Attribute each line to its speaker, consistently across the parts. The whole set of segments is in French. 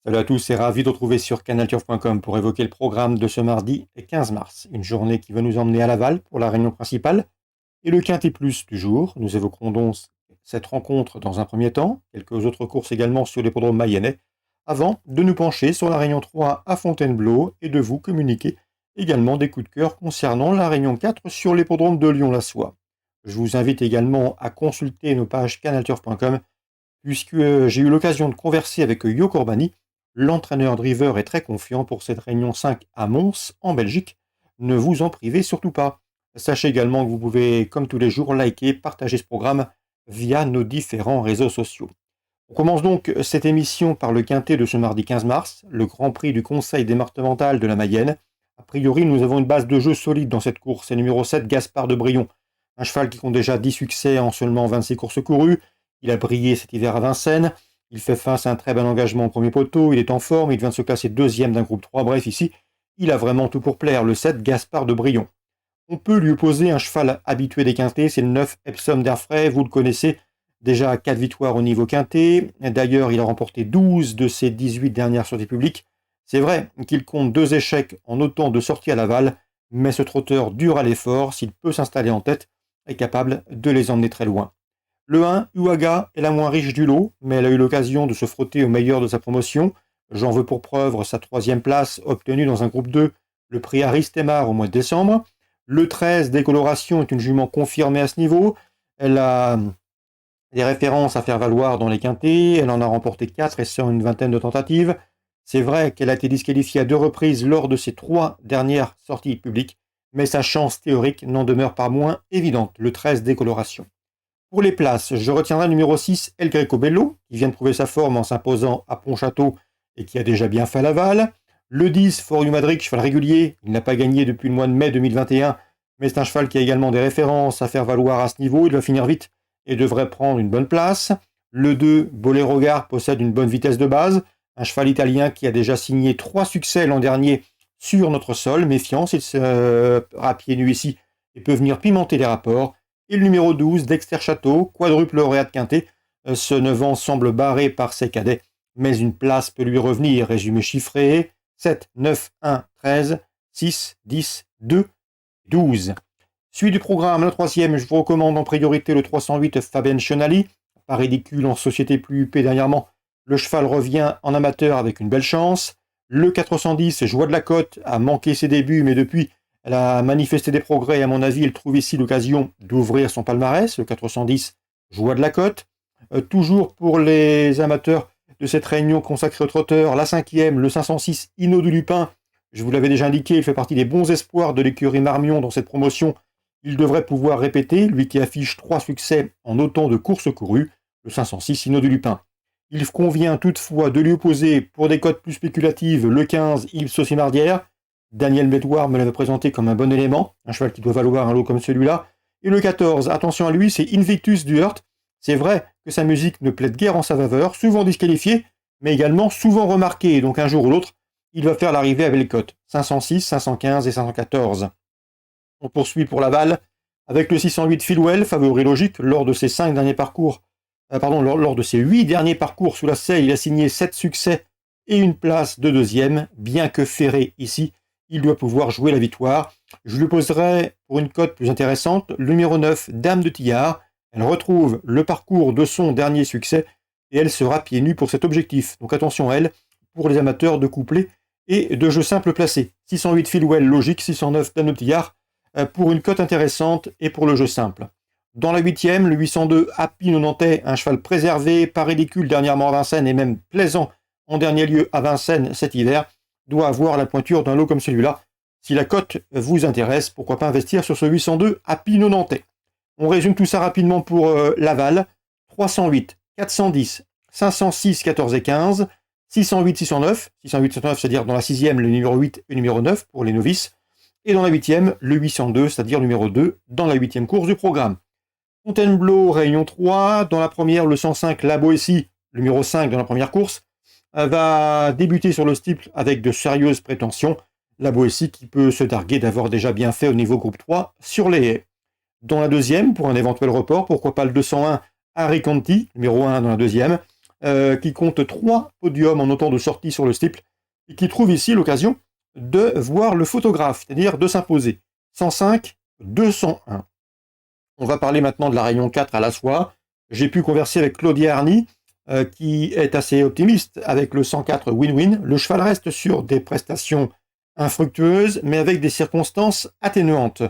Speaker 1: Salut à tous, c'est ravi de retrouver sur canalturf.com pour évoquer le programme de ce mardi 15 mars. Une journée qui va nous emmener à Laval pour la réunion principale et le Quintet Plus du jour. Nous évoquerons donc cette rencontre dans un premier temps, quelques autres courses également sur l'hippodrome mayennais, avant de nous pencher sur la réunion 3 à Fontainebleau et de vous communiquer également des coups de cœur concernant la réunion 4 sur l'hippodrome de Lyon-la-Soie. Je vous invite également à consulter nos pages canalturf.com puisque j'ai eu l'occasion de converser avec Yo Corbani. L'entraîneur driver est très confiant pour cette réunion 5 à Mons, en Belgique. Ne vous en privez surtout pas. Sachez également que vous pouvez, comme tous les jours, liker, partager ce programme via nos différents réseaux sociaux. On commence donc cette émission par le quintet de ce mardi 15 mars, le Grand Prix du Conseil départemental de la Mayenne. A priori, nous avons une base de jeu solide dans cette course. C'est numéro 7, Gaspard de Brion. Un cheval qui compte déjà 10 succès en seulement 26 courses courues. Il a brillé cet hiver à Vincennes. Il fait face à un très bon engagement au premier poteau, il est en forme, il vient de se classer deuxième d'un groupe 3, bref ici, il a vraiment tout pour plaire, le 7 Gaspard de Brion. On peut lui opposer un cheval habitué des quintés, c'est le 9 Epsom d'Airfray, vous le connaissez, déjà 4 victoires au niveau quinté, d'ailleurs il a remporté 12 de ses 18 dernières sorties publiques. C'est vrai qu'il compte 2 échecs en autant de sorties à Laval, mais ce trotteur dur à l'effort, s'il peut s'installer en tête, est capable de les emmener très loin. Le 1, Uaga, est la moins riche du lot, mais elle a eu l'occasion de se frotter au meilleur de sa promotion. J'en veux pour preuve sa 3e place obtenue dans un groupe 2, le prix Aristemar au mois de décembre. Le 13, Décoloration, est une jument confirmée à ce niveau. Elle a des références à faire valoir dans les quintés. Elle en a remporté 4 et sans une vingtaine de tentatives. C'est vrai qu'elle a été disqualifiée à 2 reprises lors de ses 3 dernières sorties publiques, mais sa chance théorique n'en demeure pas moins évidente, le 13, Décoloration. Pour les places, je retiendrai le numéro 6, El Greco Bello, qui vient de prouver sa forme en s'imposant à Pontchâteau et qui a déjà bien fait à Laval. Le 10, Foriu Madrid, cheval régulier, il n'a pas gagné depuis le mois de mai 2021, mais c'est un cheval qui a également des références à faire valoir à ce niveau, il va finir vite et devrait prendre une bonne place. Le 2, Bolero Gare, possède une bonne vitesse de base, un cheval italien qui a déjà signé 3 succès l'an dernier sur notre sol, méfiance, il sera pieds nus ici et peut venir pimenter les rapports. Et le numéro 12, Dexter Château, quadruple lauréat de quintet. Ce 9 ans semble barré par ses cadets, mais une place peut lui revenir. Résumé chiffré, 7, 9, 1, 13, 6, 10, 2, 12. Suite du programme, le 3e, je vous recommande en priorité le 308 Fabienne Chenali. Pas ridicule en société plus huppée dernièrement, le cheval revient en amateur avec une belle chance. Le 410, Joie de la Côte, a manqué ses débuts, mais depuis, elle a manifesté des progrès et à mon avis, elle trouve ici l'occasion d'ouvrir son palmarès, le 410 Joie de la Côte. Toujours pour les amateurs de cette réunion consacrée au trotteur, la 5e, le 506 Inno du Lupin. Je vous l'avais déjà indiqué, il fait partie des bons espoirs de l'écurie Marmion dans cette promotion. Il devrait pouvoir répéter, lui qui affiche 3 succès en autant de courses courues, le 506 Inno du Lupin. Il convient toutefois de lui opposer, pour des cotes plus spéculatives, le 15 Yves Saucimardière. Daniel Bédouard me l'avait présenté comme un bon élément, un cheval qui doit valoir un lot comme celui-là. Et le 14, attention à lui, c'est Invictus du Hurt. C'est vrai que sa musique ne plaide guère en sa faveur, souvent disqualifié, mais également souvent remarqué, donc un jour ou l'autre, il va faire l'arrivée avec les cotes 506, 515 et 514. On poursuit pour Laval avec le 608 Philwell, favori logique, lors de ses 5 derniers parcours, lors de ses 8 derniers parcours sous la selle, il a signé 7 succès et une place de 2e, bien que ferré ici, il doit pouvoir jouer la victoire. Je lui poserai pour une cote plus intéressante le numéro 9, Dame de Tillard. Elle retrouve le parcours de son dernier succès et elle sera pieds nus pour cet objectif. Donc attention à elle pour les amateurs de couplets et de jeux simples placés. 608 Philwell, logique, 609 Dame de Tillard pour une cote intéressante et pour le jeu simple. Dans la 8e, le 802 Happy Nonantais, un cheval préservé, pas ridicule dernièrement à Vincennes et même plaisant en dernier lieu à Vincennes cet hiver, doit avoir la pointure d'un lot comme celui-là. Si la cote vous intéresse, pourquoi pas investir sur ce 802 Happy Nonantais. On résume tout ça rapidement pour Laval. 308, 410, 506, 14 et 15, 608, 609. 608, 609, c'est-à-dire dans la 6e, le numéro 8 et le numéro 9 pour les novices. Et dans la 8e, le 802, c'est-à-dire numéro 2, dans la 8e course du programme. Fontainebleau, Réunion 3. Dans la première, le 105, La Boétie, le numéro 5 dans la première course, va débuter sur le steeple avec de sérieuses prétentions. La Boétie qui peut se targuer d'avoir déjà bien fait au niveau groupe 3 sur les haies. Dans la deuxième, pour un éventuel report, pourquoi pas le 201 Harry Conti, numéro 1 dans la deuxième. qui compte 3 podiums en autant de sorties sur le steeple, et qui trouve ici l'occasion de voir le photographe, c'est-à-dire de s'imposer. 105, 201. On va parler maintenant de la Réunion 4 à la soie. J'ai pu converser avec Claudia Arny, qui est assez optimiste avec le 104 win-win. Le cheval reste sur des prestations infructueuses, mais avec des circonstances atténuantes.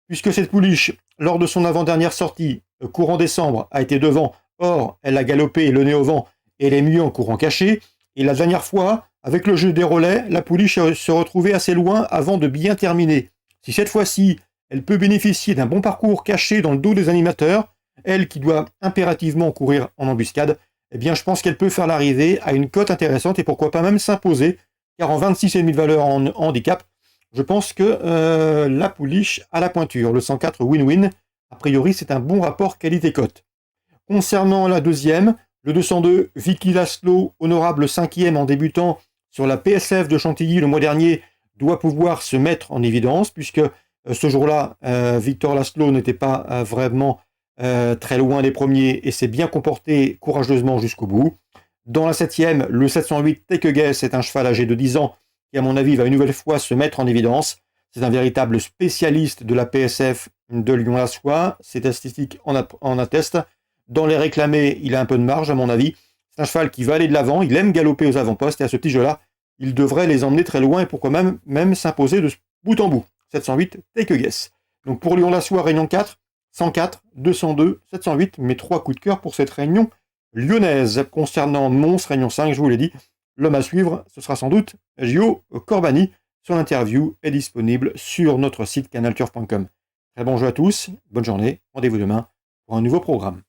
Speaker 1: Puisque cette pouliche, lors de son avant-dernière sortie, courant décembre, a été devant. Or, elle a galopé le nez au vent et elle est mieux en courant caché. Et la dernière fois, avec le jeu des relais, la pouliche se retrouvait assez loin avant de bien terminer. Si cette fois-ci, elle peut bénéficier d'un bon parcours caché dans le dos des animateurs, elle qui doit impérativement courir en embuscade, eh bien je pense qu'elle peut faire l'arrivée à une cote intéressante et pourquoi pas même s'imposer, car en 26,5 de valeur en handicap, je pense que la pouliche a la pointure. Le 104 win-win, a priori c'est un bon rapport qualité-cote. Concernant la deuxième, le 202 Vicky Laszlo, honorable 5e en débutant sur la PSF de Chantilly le mois dernier, doit pouvoir se mettre en évidence, puisque ce jour-là, Victor Laszlo n'était pas vraiment très loin des premiers et s'est bien comporté courageusement jusqu'au bout. Dans la 7e, le 708 Take a Guess est un cheval âgé de 10 ans qui, à mon avis, va une nouvelle fois se mettre en évidence. C'est un véritable spécialiste de la PSF de Lyon-la-Soie. Ses statistiques en attestent. Dans les réclamés, il a un peu de marge, à mon avis. C'est un cheval qui va aller de l'avant, il aime galoper aux avant-postes, et à ce petit jeu-là, il devrait les emmener très loin et pourquoi même s'imposer de bout en bout. 708, take a guess. Donc pour Lyon-la-Soie, réunion 4, 104, 202, 708, mes 3 coups de cœur pour cette réunion lyonnaise. Concernant Mons, réunion 5, je vous l'ai dit, l'homme à suivre, ce sera sans doute Gio Corbani. Son interview est disponible sur notre site canalturf.com. Très bon jeu à tous, bonne journée, rendez-vous demain pour un nouveau programme.